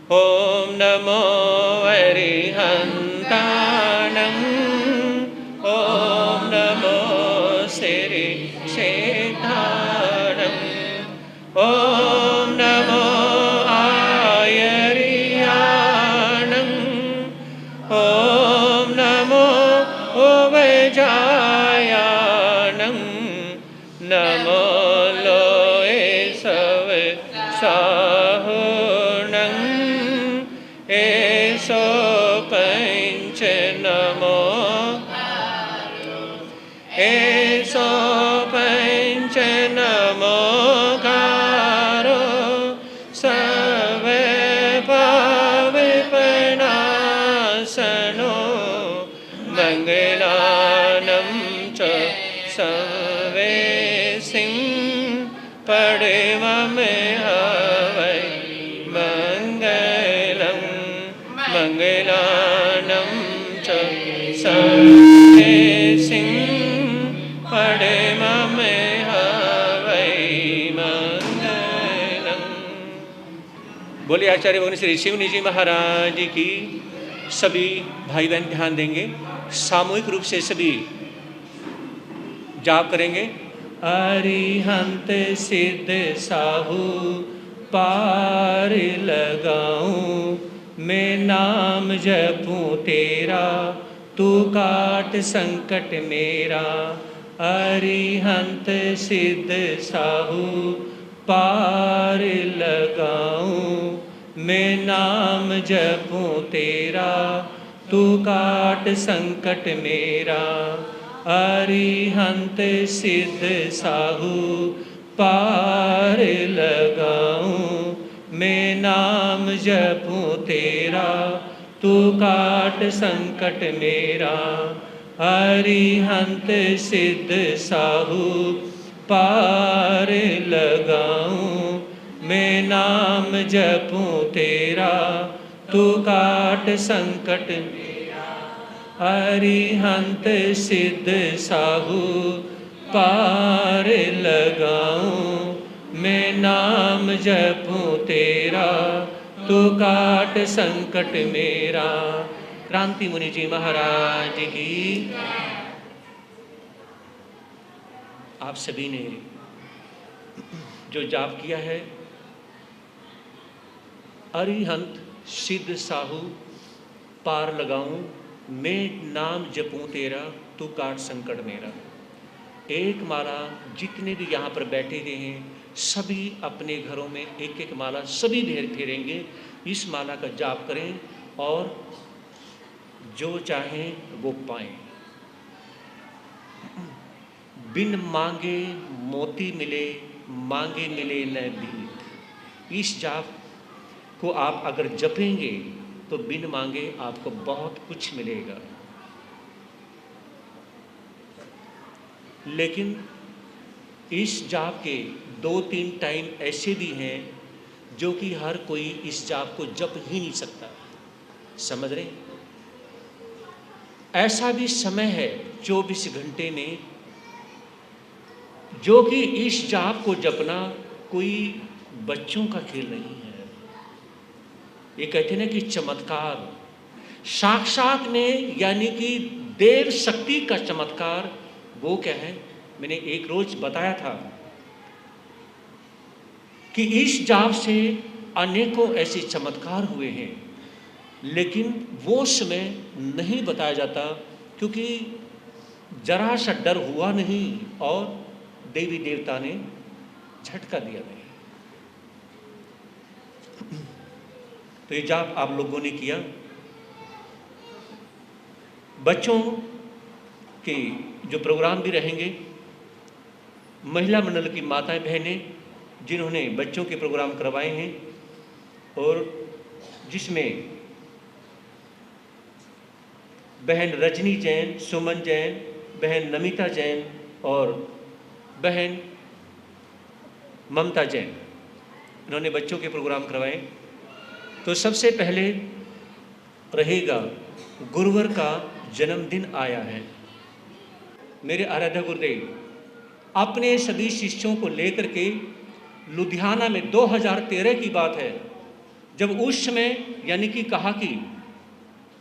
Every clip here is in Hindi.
ॐ नमो अरिहन्ताणं ॐ नमो श्रीशेषाणं ॐ नमो आयर्याणं ॐ नमो उवजायाणं नमो लोये सवसाहुणं एसो पञ्च नमो एसो पञ्च नमो कारो सर्वे पापविनाशनो मङ्गलानं च सर्वेसिं पडेममेहवै मङ्गलं मङ्गलानं च सर्वेसिं पडेममेहवै मङ्गलम्। बोलिए आचार्य भगवान श्री शिवनी जी महाराज की। सभी भाई बहन ध्यान देंगे, सामूहिक रूप से सभी जाप करेंगे। अरिहंत सिद्ध साहू पार लगाऊं, मैं नाम जपूं तेरा, तू काट संकट मेरा। अरिहंत सिद्ध साहू पार लगाऊं, मैं नाम जपूं तेरा, तू काट संकट मेरा। अरिहंत सिद्ध साहू पार लगाऊं, मैं नाम जपूं तेरा, तू काट संकट मेरा। अरिहंत सिद्ध साहू पार लगाऊं, मैं नाम जपूं तेरा, तू काट संकट मेरा। अरिहंत सिद्ध साहू पार लगाऊं, मैं नाम जपूं तेरा, तू काट संकट मेरा। क्रांति मुनि जी महाराज की। आप सभी ने जो जाप किया है, अरिहंत सिद्ध साहू पार लगाऊं, मैं नाम जपूं तेरा, तू काट संकट मेरा। एक माला जितने भी यहाँ पर बैठे हुए हैं सभी अपने घरों में एक एक माला सभी फेरेंगे। इस माला का जाप करें और जो चाहें वो पाएं। बिन मांगे मोती मिले, मांगे मिले न भीख। इस जाप को आप अगर जपेंगे तो बिन मांगे आपको बहुत कुछ मिलेगा। लेकिन इस जाप के 2-3 टाइम ऐसे भी हैं जो कि हर कोई इस जाप को जप ही नहीं सकता। समझ रहे? ऐसा भी समय है 24 घंटे में जो कि इस जाप को जपना कोई बच्चों का खेल नहीं है। ये कहते हैं ना कि चमत्कार साक्षात ने, यानी कि देव शक्ति का चमत्कार। वो क्या है? मैंने एक रोज बताया था कि इस जाप से अनेकों ऐसे चमत्कार हुए हैं, लेकिन वो समय नहीं बताया जाता क्योंकि जरा सा डर हुआ नहीं और देवी देवता ने झटका दिया नहीं। तो ये जाप आप लोगों ने किया। बच्चों के जो प्रोग्राम भी रहेंगे, महिला मंडल की माताएं बहनें जिन्होंने बच्चों के प्रोग्राम करवाए हैं और जिसमें बहन रजनी जैन, सुमन जैन, बहन नमिता जैन और बहन ममता जैन, इन्होंने बच्चों के प्रोग्राम करवाए। तो सबसे पहले रहेगा गुरुवर का जन्मदिन आया है। मेरे आराध्य गुरुदेव अपने सभी शिष्यों को लेकर के लुधियाना में 2013 की बात है, जब उस समय यानी कि कहा कि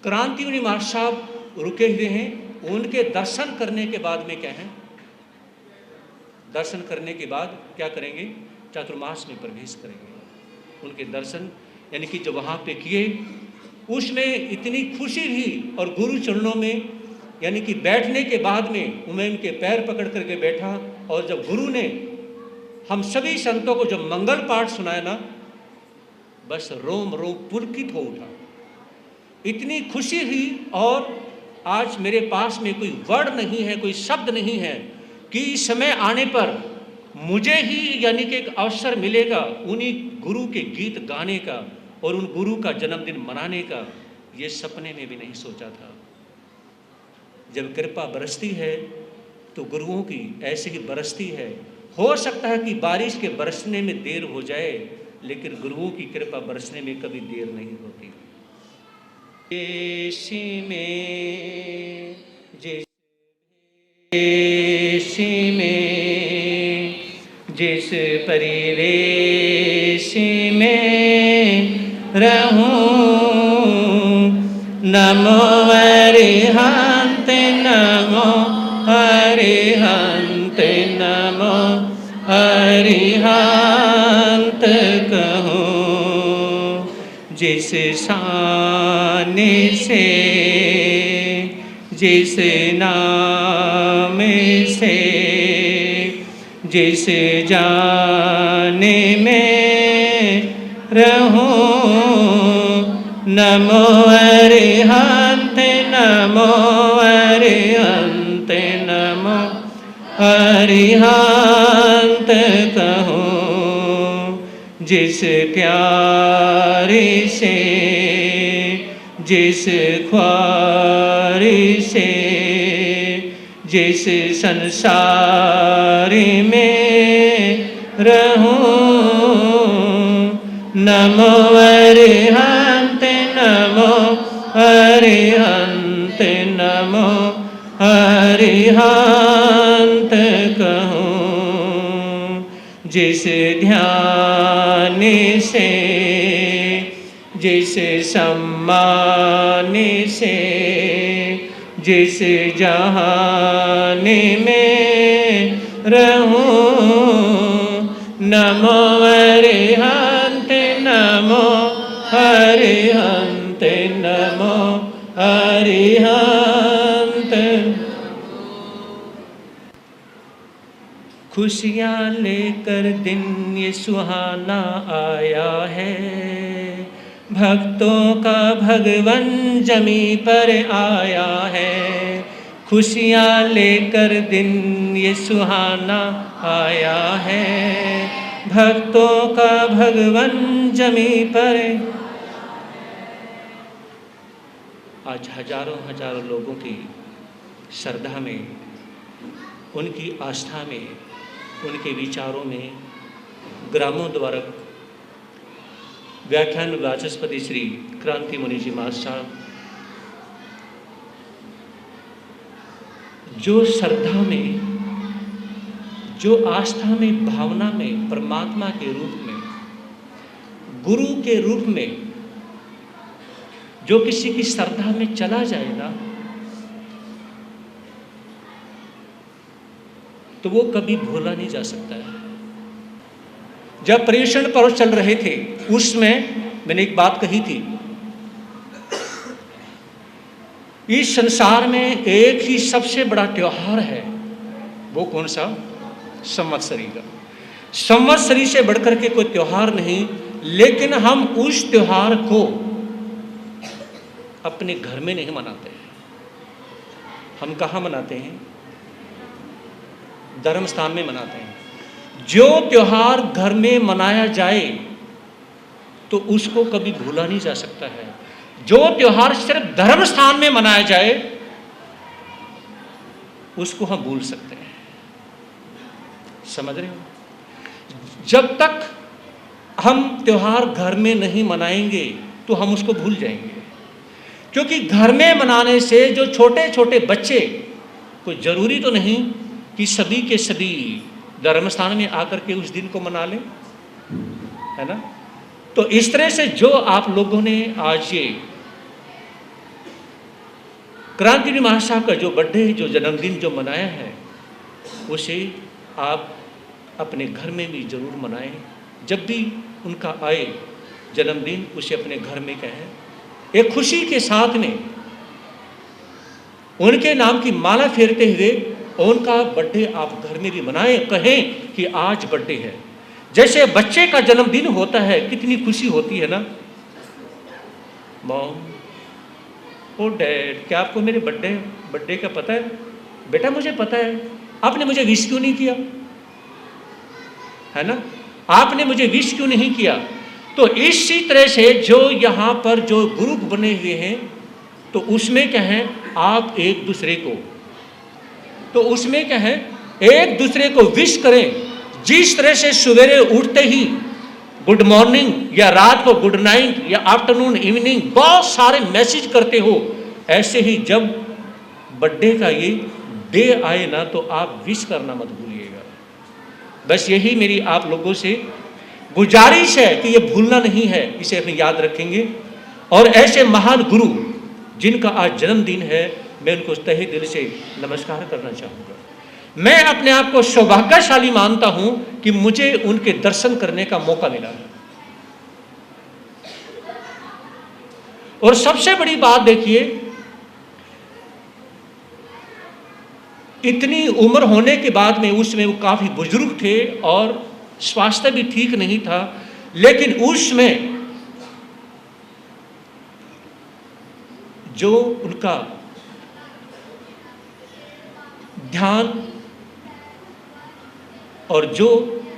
क्रांतिमुनि महाराज साहब रुके हुए हैं, उनके दर्शन करने के बाद में क्या है, दर्शन करने के बाद क्या करेंगे, चातुर्मास में प्रवेश करेंगे। उनके दर्शन यानी कि जब वहाँ पे किए, उसमें इतनी खुशी हुई और गुरु चरणों में यानी कि बैठने के बाद में मैं उनके पैर पकड़ करके बैठा, और जब गुरु ने हम सभी संतों को जब मंगल पाठ सुनाया ना, बस रोम रोम पुलकित हो उठा, इतनी खुशी हुई। और आज मेरे पास में कोई वर्ड नहीं है, कोई शब्द नहीं है कि इस समय आने पर मुझे ही यानी कि एक अवसर मिलेगा उन्हीं गुरु के गीत गाने का और उन गुरु का जन्मदिन मनाने का, ये सपने में भी नहीं सोचा था। जब कृपा बरसती है तो गुरुओं की ऐसे ही बरसती है। हो सकता है कि बारिश के बरसने में देर हो जाए, लेकिन गुरुओं की कृपा बरसने में कभी देर नहीं होती। जिस परिवेश में रहूं, नमो अरिहंत, नमो अरिहंत, नमो अरिहंत कहूं। जिस शान से, जिस नाम से, जिस जाने में रहूं, नमो अरिहंत, नमो अरिहंत, नमो अरिहंत कहूं। जिस प्यारे से, जिस ख्वारी से, जिस संसार में रहूं, नमो अरिहंत, नमो अरिहंत, नमो अरिहंत कहूं। जिस ध्यान से, जिस सम्मान से, जिस जहान में रहूं, नमो अरिहंत, नमो अरिहंत, नमो अरिहंत। खुशियाँ लेकर दिन ये सुहाना आया है, भक्तों का भगवन जमी पर आया है। खुशियाँ लेकर दिन ये सुहाना आया है, भक्तों का भगवन जमी पर। आज हजारों हजारों लोगों की श्रद्धा में, उनकी आस्था में, उनके विचारों में ग्रामों द्वारा व्याख्यान वाचस्पति श्री क्रांतिमुनि जी महाराज साहब जो श्रद्धा में, जो आस्था में, भावना में, परमात्मा के रूप में, गुरु के रूप में जो किसी की श्रद्धा में चला जाएगा तो वो कभी भूला नहीं जा सकता है। जब पर्युषण पर्व चल रहे थे उसमें मैंने एक बात कही थी, इस संसार में एक ही सबसे बड़ा त्योहार है, वो कौन सा? संवत्सरी का। संवत्सरी से बढ़कर के कोई त्योहार नहीं, लेकिन हम उस त्योहार को अपने घर में नहीं मनाते हैं। हम कहाँ मनाते हैं? धर्म स्थान में मनाते हैं। जो त्योहार घर में मनाया जाए तो उसको कभी भूला नहीं जा सकता है। जो त्योहार सिर्फ धर्म स्थान में मनाया जाए उसको हम भूल सकते हैं। समझ रहे हो? जब तक हम त्योहार घर में नहीं मनाएंगे तो हम उसको भूल जाएंगे, क्योंकि घर में मनाने से जो छोटे छोटे बच्चे, कोई जरूरी तो नहीं कि सभी के सभी धर्म स्थान में आकर के उस दिन को मना लें, है ना? तो इस तरह से जो आप लोगों ने आज ये क्रांतिवीर महासाहब का जो बर्थडे, जो जन्मदिन जो मनाया है, उसे आप अपने घर में भी जरूर मनाएं। जब भी उनका आए जन्मदिन, उसे अपने घर में कहें। एक खुशी के साथ में उनके नाम की माला फेरते हुए उनका बर्थडे आप घर में भी मनाएं। कहें कि आज बर्थडे है। जैसे बच्चे का जन्मदिन होता है, कितनी खुशी होती है ना। मॉम, ओ डैड, क्या आपको मेरे बर्थडे का पता है? बेटा मुझे पता है, आपने मुझे विश क्यों नहीं किया? है ना, आपने मुझे विश क्यों नहीं किया? तो इसी तरह से जो यहाँ पर जो ग्रुप बने हुए हैं, तो उसमें कहें आप एक दूसरे को, तो उसमें कहें एक दूसरे को विश करें। जिस तरह से सवेरे उठते ही गुड मॉर्निंग या रात को गुड नाइट या आफ्टरनून इवनिंग बहुत सारे मैसेज करते हो, ऐसे ही जब बर्थडे का ये डे आए ना, तो आप विश करना मत भूलिएगा। बस यही मेरी आप लोगों से गुजारिश है कि ये भूलना नहीं है, इसे अपने याद रखेंगे। और ऐसे महान गुरु जिनका आज जन्मदिन है, मैं उनको तहे दिल से नमस्कार करना चाहूँगा। मैं अपने आप को सौभाग्यशाली मानता हूं कि मुझे उनके दर्शन करने का मौका मिला है। और सबसे बड़ी बात देखिए, इतनी उम्र होने के बाद में उसमें वो काफी बुजुर्ग थे और स्वास्थ्य भी ठीक नहीं था, लेकिन उसमें जो उनका ध्यान और जो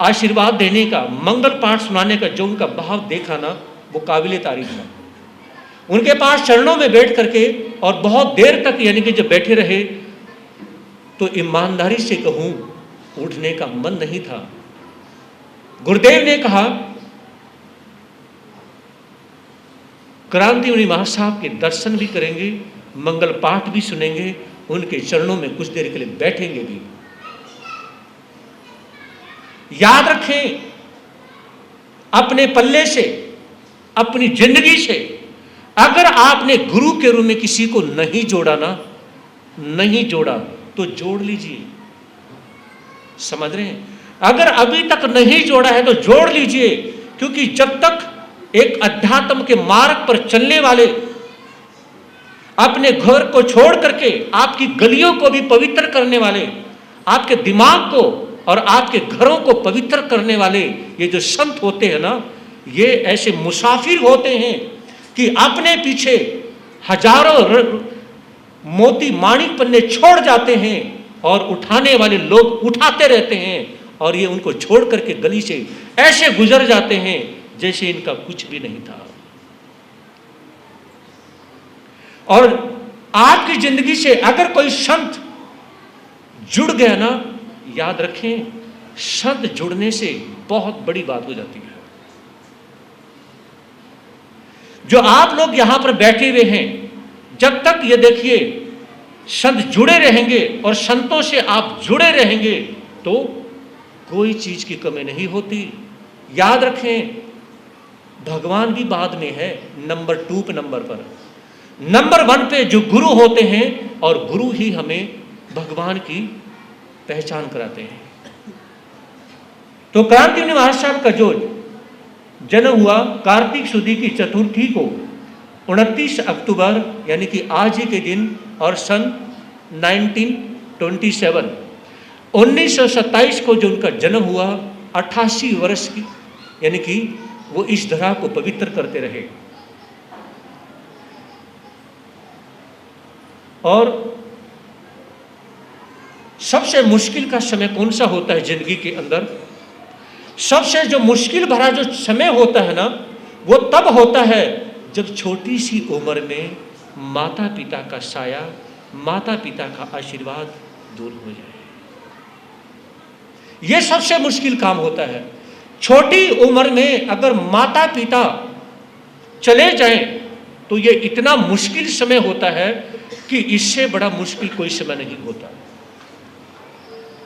आशीर्वाद देने का, मंगल पाठ सुनाने का जो उनका भाव देखा ना, वो काबिले तारीफ था। उनके पास चरणों में बैठ करके और बहुत देर तक यानी कि जब बैठे रहे, तो ईमानदारी से कहूं उठने का मन नहीं था। गुरुदेव ने कहा क्रांतिवीर महासाहब के दर्शन भी करेंगे, मंगल पाठ भी सुनेंगे, उनके चरणों में कुछ देर के लिए बैठेंगे भी। याद रखें, अपने पल्ले से, अपनी जिंदगी से अगर आपने गुरु के रूप में किसी को नहीं जोड़ा ना, नहीं जोड़ा, तो जोड़ लीजिए। समझ रहे हैं? अगर अभी तक नहीं जोड़ा है तो जोड़ लीजिए, क्योंकि जब तक एक अध्यात्म के मार्ग पर चलने वाले अपने घर को छोड़ करके आपकी गलियों को भी पवित्र करने वाले, आपके दिमाग को और आपके घरों को पवित्र करने वाले ये जो संत होते हैं ना, ये ऐसे मुसाफिर होते हैं कि अपने पीछे हजारों मोती माणिक पन्ने छोड़ जाते हैं और उठाने वाले लोग उठाते रहते हैं, और ये उनको छोड़ करके गली से ऐसे गुजर जाते हैं जैसे इनका कुछ भी नहीं था। और आपकी जिंदगी से अगर कोई संत जुड़ गया ना, याद रखें, संत जुड़ने से बहुत बड़ी बात हो जाती है। जो आप लोग यहां पर बैठे हुए हैं, जब तक ये देखिए संत जुड़े रहेंगे और संतों से आप जुड़े रहेंगे, तो कोई चीज की कमी नहीं होती। याद रखें, भगवान भी बाद में है, नंबर 2 पे, नंबर पर। नंबर 1 पे जो गुरु होते हैं, और गुरु ही हमें भगवान की पहचान कराते हैं। तो क्रांतिवीर महासाहब का जो जन्म हुआ कार्तिक शुदी की चतुर्थी को 29 अक्टूबर यानी कि आज ही के दिन, और सन 1927 1927 को जो उनका जन्म हुआ, 88 वर्ष की, यानी कि वो इस धरा को पवित्र करते रहे। और सबसे मुश्किल का समय कौन सा होता है जिंदगी के अंदर? सबसे जो मुश्किल भरा जो समय होता है ना, वो तब होता है जब छोटी सी उम्र में माता पिता का साया, माता पिता का आशीर्वाद दूर हो जाए। यह सबसे मुश्किल काम होता है। छोटी उम्र में अगर माता पिता चले जाएं, तो ये इतना मुश्किल समय होता है कि इससे बड़ा मुश्किल कोई समय नहीं होता।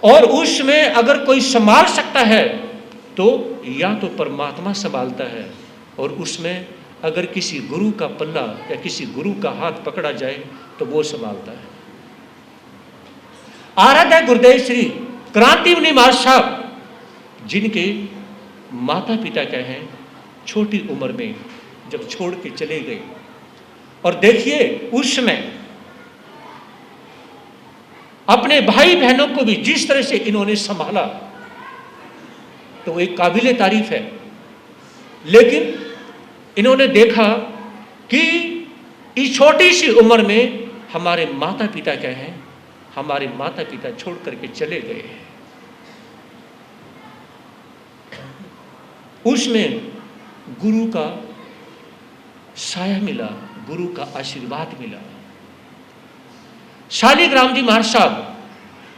और उसमें अगर कोई संभाल सकता है, तो या तो परमात्मा संभालता है, और उसमें अगर किसी गुरु का पल्ला या किसी गुरु का हाथ पकड़ा जाए तो वो संभालता है। आराध्य गुरुदेव श्री क्रांति मुनि महाराज साहब, जिनके माता पिता क्या हैं छोटी उम्र में जब छोड़ के चले गए, और देखिए उस समय अपने भाई बहनों को भी जिस तरह से इन्होंने संभाला, तो एक काबिले तारीफ है। लेकिन इन्होंने देखा कि इस छोटी सी उम्र में हमारे माता पिता क्या हैं, हमारे माता पिता छोड़ करके चले गए हैं। उसमें गुरु का साया मिला, गुरु का आशीर्वाद मिला। शालिग्राम जी महाराज साहब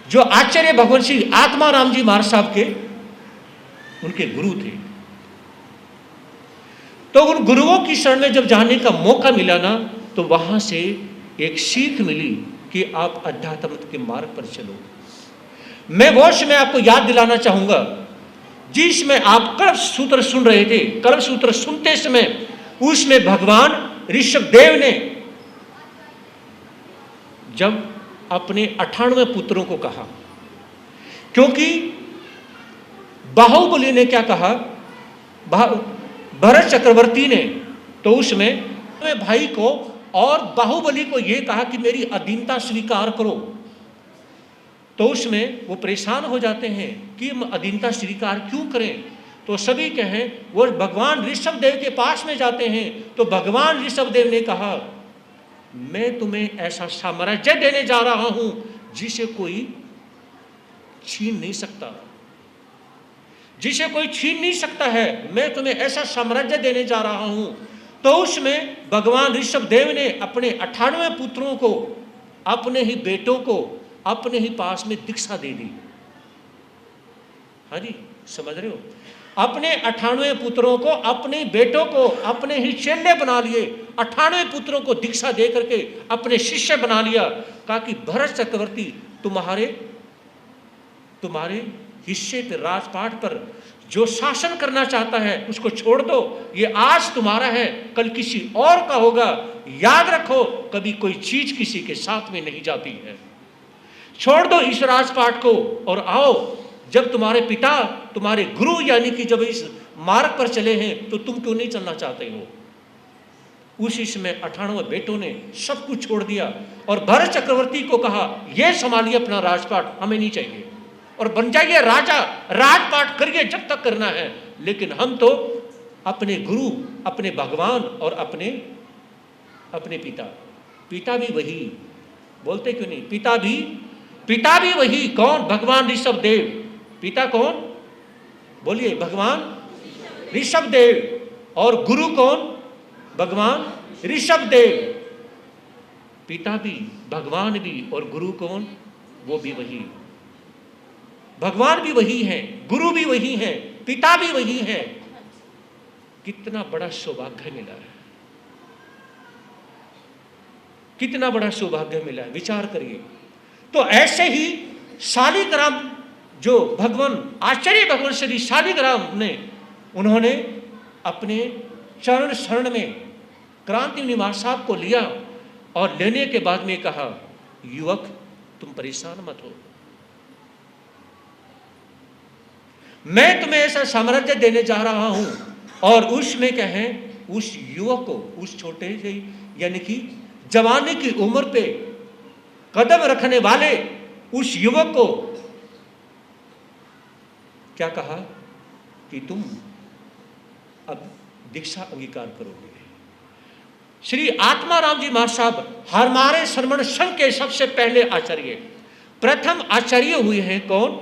जो आचार्य भगवान श्री आत्माराम जी महाराज साहब के उनके गुरु थे, तो उन गुरुओं की शरण में जब जाने का मौका मिला ना, तो वहां से एक सीख मिली कि आप अध्यात्म के मार्ग पर चलो। मैं वो समय आपको याद दिलाना चाहूंगा जिसमें आप कल्प सूत्र सुन रहे थे। कल्प सूत्र सुनते समय उसमें भगवान ऋषभ देव ने जब अपने 98 पुत्रों को कहा, क्योंकि बाहुबली ने क्या कहा, भरत चक्रवर्ती ने तो उसमें भाई को और बाहुबली को यह कहा कि मेरी अधीनता स्वीकार करो, तो उसमें वो परेशान हो जाते हैं कि हम अधीनता स्वीकार क्यों करें। तो सभी कहें, वो भगवान ऋषभ देव के पास में जाते हैं, तो भगवान ऋषभ देव ने कहा मैं तुम्हें ऐसा साम्राज्य देने जा रहा हूं जिसे कोई छीन नहीं सकता, जिसे कोई छीन नहीं सकता है। मैं तुम्हें ऐसा साम्राज्य देने जा रहा हूं। तो उसमें भगवान ऋषभ देव ने अपने 98 पुत्रों को, अपने ही बेटों को अपने ही पास में दीक्षा दे दी। हाँ जी, समझ रहे हो? अपने 98 पुत्रों को, अपने बेटों को अपने ही चेले बना लिए। 98 पुत्रों को दीक्षा दे करके अपने शिष्य बना लिया। कहा कि भरत चक्रवर्ती तुम्हारे हिस्से पर, राजपाट पर जो शासन करना चाहता है उसको छोड़ दो। ये आज तुम्हारा है, कल किसी और का होगा। याद रखो, कभी कोई चीज किसी के साथ में नहीं जाती है। छोड़ दो इस राजपाट को और आओ। जब तुम्हारे पिता, तुम्हारे गुरु यानी कि जब इस मार्ग पर चले हैं, तो तुम क्यों नहीं चलना चाहते हो? उसी समय 98 बेटों ने सब कुछ छोड़ दिया और भरत चक्रवर्ती को कहा, यह संभालिए अपना राजपाट, हमें नहीं चाहिए, और बन जाइए राजा, राजपाट करिए जब तक करना है, लेकिन हम तो अपने गुरु, अपने भगवान और अपने पिता भी वही। बोलते क्यों नहीं? पिता भी वही। कौन? भगवान ऋषभ देव। पिता कौन? बोलिए, भगवान ऋषभ देव। और गुरु कौन? भगवान ऋषभ देव। पिता भी, भगवान भी, और गुरु कौन? वो भी वही। भगवान भी वही है, गुरु भी वही है, पिता भी वही है। कितना बड़ा सौभाग्य मिला है, कितना बड़ा सौभाग्य मिला है, विचार करिए। तो ऐसे ही शालिग्राम जो भगवान आचार्य भगवान श्री शालिग्राम ने, उन्होंने अपने चरण शरण में क्रांति मुनि महाराज साहब को लिया और लेने के बाद में कहा, युवक तुम परेशान मत हो, मैं तुम्हें ऐसा साम्राज्य देने जा रहा हूं। और उसमें क्या है, उस युवक को, उस छोटे से यानी कि जवानी की उम्र पे कदम रखने वाले उस युवक को क्या कहा कि तुम अब दीक्षा अंगीकार करोगे। श्री आत्माराम जी महाराज साहब हमारे श्रमण संघ के सबसे पहले आचार्य, प्रथम आचार्य हुए हैं कौन?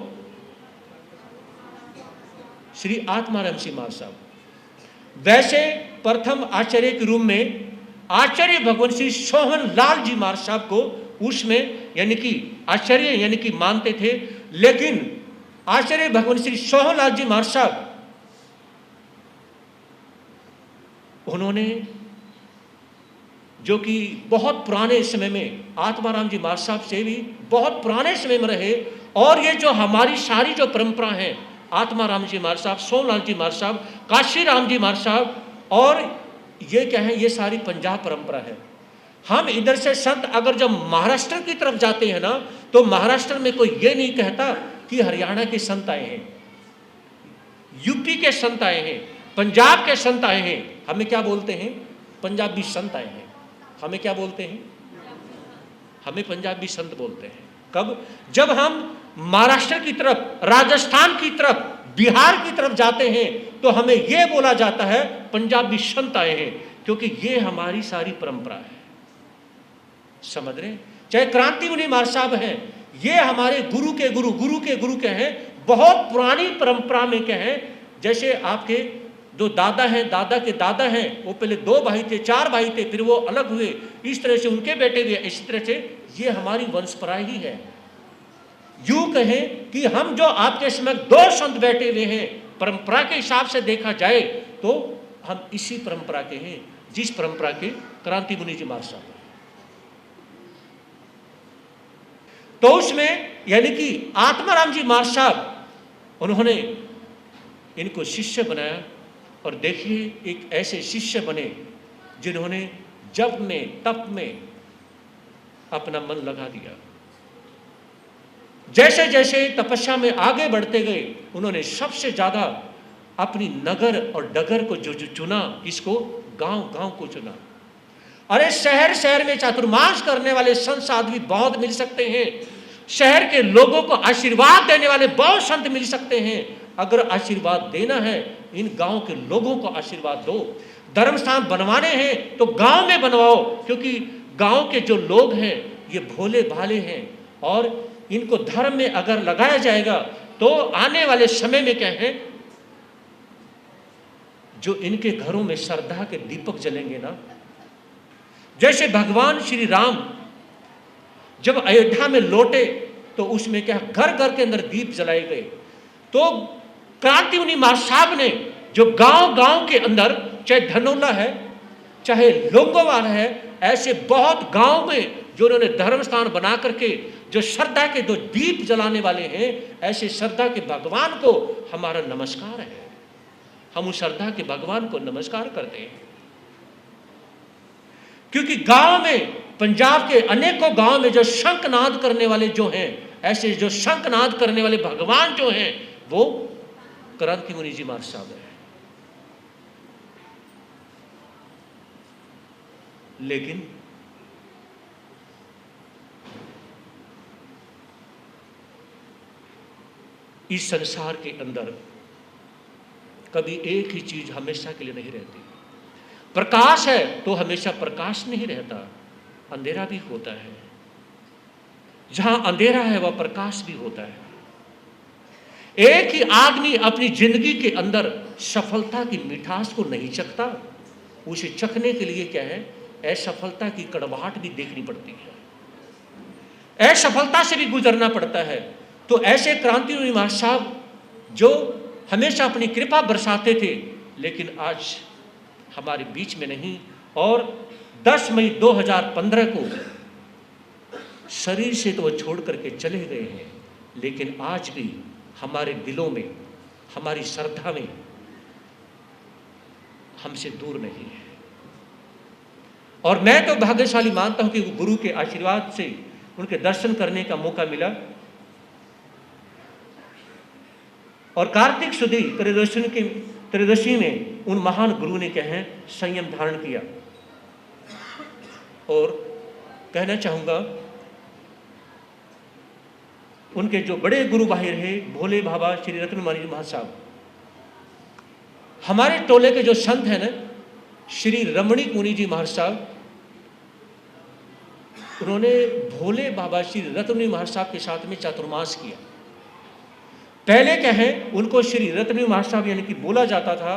श्री आत्माराम जी महाराज साहब। वैसे प्रथम आचार्य के रूप में आचार्य भगवान श्री सोहन लाल जी महाराज साहब को उसमें यानी कि आचार्य यानी कि मानते थे, लेकिन आचार्य भगवान श्री सोहन लाल जी महाराज साहब, उन्होंने जो कि बहुत पुराने समय में आत्माराम जी महाराज साहब से भी बहुत पुराने समय में रहे, और ये जो हमारी सारी जो परंपरा है, आत्माराम जी महाराज साहब, सोहन लाल जी महाराज साहब, काशी राम जी महाराज साहब, और ये क्या है, ये सारी पंजाब परंपरा है। हम इधर से संत अगर जब महाराष्ट्र की तरफ जाते हैं ना, तो महाराष्ट्र में कोई ये नहीं कहता कि हरियाणा के संत आए हैं, यूपी के संत आए हैं, पंजाब के संत आए हैं। हमें क्या बोलते हैं? पंजाबी संत आए हैं। हमें क्या बोलते हैं? हमें पंजाबी संत बोलते हैं। कब? जब हम महाराष्ट्र की तरफ, राजस्थान की तरफ, बिहार की तरफ जाते हैं तो हमें यह बोला जाता है पंजाबी संत आए हैं, क्योंकि ये हमारी सारी परंपरा है। समझ रहे? चाहे क्रांति मुनि महाराज साहब हैं, ये हमारे गुरु के गुरु, गुरु के गुरु के हैं, बहुत पुरानी परंपरा में क्या है। जैसे आपके जो दादा हैं, दादा के दादा हैं, वो पहले 2 भाई थे, 4 भाई थे, फिर वो अलग हुए, इस तरह से उनके बेटे भी, इसी तरह से ये हमारी वंशपरा ही है। यूं कहें कि हम जो आपके समय 2 संत बैठे हुए हैं, परंपरा के हिसाब से देखा जाए तो हम इसी परंपरा के हैं, जिस परंपरा के क्रांति मुनि जी महाराज साहब। तो उसमें यानी कि आत्माराम जी महाराज साहब, उन्होंने इनको शिष्य बनाया। और देखिए, एक ऐसे शिष्य बने जिन्होंने जप में, तप में अपना मन लगा दिया। जैसे जैसे तपस्या में आगे बढ़ते गए, उन्होंने सबसे ज्यादा अपनी नगर और डगर को जो चुना, किसको? गांव गांव को चुना। अरे शहर शहर में चातुर्मास करने वाले संत साधु भी बहुत मिल सकते हैं, शहर के लोगों को आशीर्वाद देने वाले बहुत संत मिल सकते हैं। अगर आशीर्वाद देना है, इन गांव के लोगों को आशीर्वाद दो। धर्म स्थान बनवाने हैं तो गांव में बनवाओ, क्योंकि गांव के जो लोग हैं ये भोले भाले हैं, और इनको धर्म में अगर लगाया जाएगा तो आने वाले समय में क्या है, जो इनके घरों में श्रद्धा के दीपक जलेंगे ना। जैसे भगवान श्री राम जब अयोध्या में लौटे तो उसमें क्या, घर घर के अंदर दीप जलाए गए। तो क्रांति मुनि महाराज साहब ने जो गांव गांव के अंदर, चाहे धनौला है, चाहे लोंगोवाल है, ऐसे बहुत गांव में जो उन्होंने धर्म स्थान बना करके जो श्रद्धा के जो दीप जलाने वाले हैं, ऐसे श्रद्धा के भगवान को हमारा नमस्कार है। हम उस श्रद्धा के भगवान को नमस्कार करते हैं, क्योंकि गांव में, पंजाब के अनेकों गांव में जो शंखनाद करने वाले जो हैं, ऐसे जो शंखनाद करने वाले भगवान जो हैं, वो क्रांति मुनि जी महाराज साहब है। लेकिन इस संसार के अंदर कभी एक ही चीज हमेशा के लिए नहीं रहती। प्रकाश है तो हमेशा प्रकाश नहीं रहता, अंधेरा भी होता है। जहां अंधेरा है वह प्रकाश भी होता है। एक ही आदमी अपनी जिंदगी के अंदर सफलता की मिठास को नहीं चखता, उसे चखने के लिए क्या है, असफलता की कड़वाहट भी देखनी पड़ती है, असफलता से भी गुजरना पड़ता है। तो ऐसे क्रांति मुनि महाराज साहब जो हमेशा अपनी कृपा बरसाते थे, लेकिन आज हमारे बीच में नहीं, और 10 मई 2015 को शरीर से तो वो छोड़ करके चले गए हैं, लेकिन आज भी हमारे दिलों में, हमारी श्रद्धा में हमसे दूर नहीं है। और मैं तो भाग्यशाली मानता हूं कि गुरु के आशीर्वाद से उनके दर्शन करने का मौका मिला। और कार्तिक सुदी त्रयोदशी में उन महान गुरु ने क्या है, संयम धारण किया। और कहना चाहूंगा, उनके जो बड़े गुरु भाई रहे भोले बाबा श्री रत्नमानी महाराज साहब, हमारे टोले के जो संत हैं ना, श्री रमणीक मुनि जी महाराज साहब, उन्होंने भोले बाबा श्री रत्नमुनि महाराज साहब के साथ में चातुर्मास किया। पहले क्या है, उनको श्री रत्नमुनि महाराज साहब यानी कि बोला जाता था।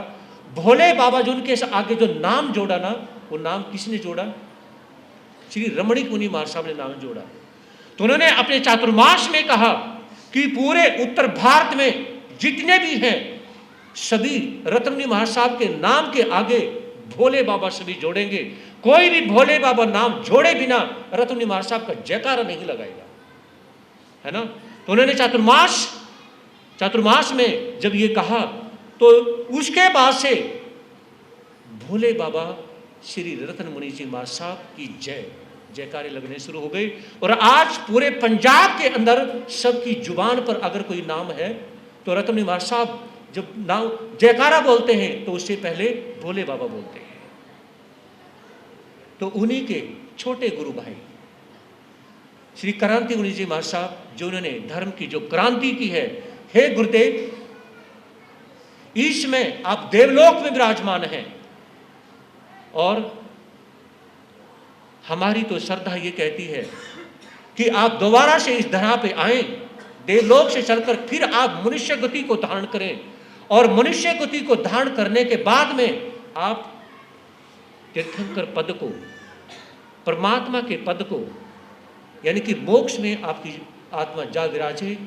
भोले बाबा जो उनके आगे जो नाम जोड़ा ना, वो नाम किसने जोड़ा? श्री रमणीक मुनि महाराज साहब ने नाम जोड़ा। तो उन्होंने अपने चातुर्मास में कहा कि पूरे उत्तर भारत में जितने भी हैं सभी रत्नमुनि महाराज साहब के नाम के आगे भोले बाबा सभी जोड़ेंगे। कोई भी भोले बाबा नाम जोड़े बिना रत्नमुनि महाराज साहब का जयकारा नहीं लगाएगा, है ना। तो उन्होंने चातुर्मास में जब ये कहा, तो उसके बाद से भोले बाबा श्री रतन मुनि जी महाराज साहब की जय। जयकारे लगने शुरू हो गए और आज पूरे पंजाब के अंदर सबकी जुबान पर अगर कोई नाम है तो रतन मुनि महाराज साहब जब नाम जयकारा बोलते हैं तो उससे पहले भोले बाबा बोलते हैं। तो उन्हीं के छोटे गुरु भाई श्री क्रांति मुनि जी महाराज साहब, जो उन्होंने धर्म की जो क्रांति की है, हे गुरुदेव, ईश में आप देवलोक में विराजमान हैं और हमारी तो श्रद्धा ये कहती है कि आप दोबारा से इस धरा पे आए, देवलोक से चलकर फिर आप मनुष्य गति को धारण करें और मनुष्य गति को धारण करने के बाद में आप तीर्थंकर पद को, परमात्मा के पद को, यानी कि मोक्ष में आपकी आत्मा जा विराजे।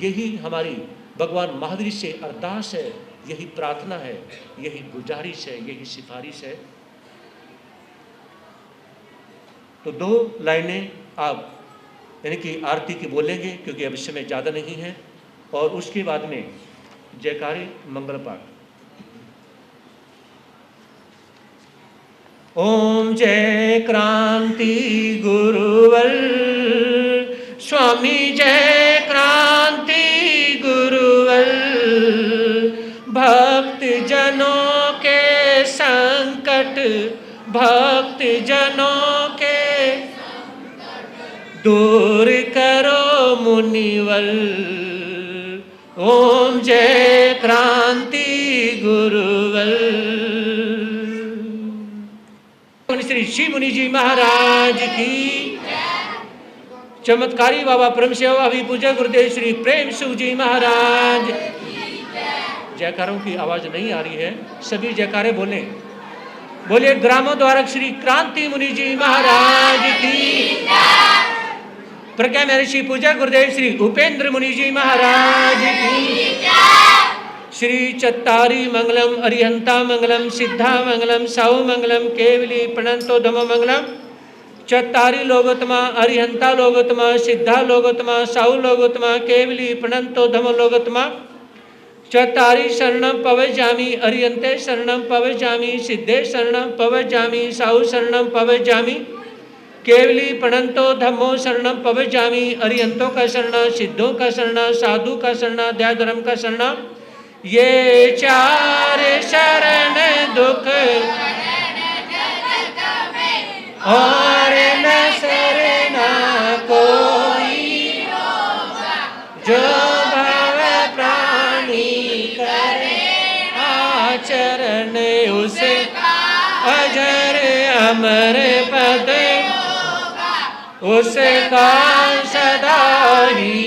यही हमारी भगवान महावीर से अरदास है, यही प्रार्थना है, यही गुजारिश है, यही सिफारिश है। तो 2 लाइनें आप यानी कि आरती की बोलेंगे क्योंकि अब समय ज़्यादा नहीं है और उसके बाद में जयकारे मंगल पाठ। ओम जय क्रांति गुरुवर स्वामी, जय क्रांति गुरुवर, भक्त जनों के संकट, भक्त जनों के दूर करो मुनिवर। ओम जय क्रांति गुरुवर। श्री शिव मुनि जी महाराज की, चमत्कारी बाबा परम सेवा भी पूज्य गुरुदेव श्री प्रेम शिव जी महाराज। जयकारों की आवाज नहीं आ रही है, सभी जयकारे बोले। बोलिए ग्रामोद्धारक श्री क्रांति मुनि जी महाराज की, प्रज्ञा महर्षि पूज्य गुरुदेव श्री उपेंद्र मुनि जी महाराज की, श्री चत्तारी मंगलम, अरिहंता मंगलम, सिद्धा मंगलम, साहु मंगलम, केवली प्रणंतो धम मंगलम, चत्तारी लोगोत्तमा, अरिहंता लोगोत्तमा, सिद्धा लोगोत्तमा, साहु लोगोत्तमा, केवली प्रणंतो धम लोगोत्तमा, चत्तारी शरणम पवजामि, अरिहंते शरणम पवजामि, सिद्धे शरणम पवजामि, साहु शरणम पवजामि, केवली प्रणंतो धम्मो शरणम पवजामि, अरिहंतों का शरण, सिद्धों का शरण, साधु का शरण, अध्याय धर्म का शरण। ये 4 शरण दुख और न शरणा कोई, जो भव प्राणी करे आचरण, उसे अजर अमर पद, उसका सदा ही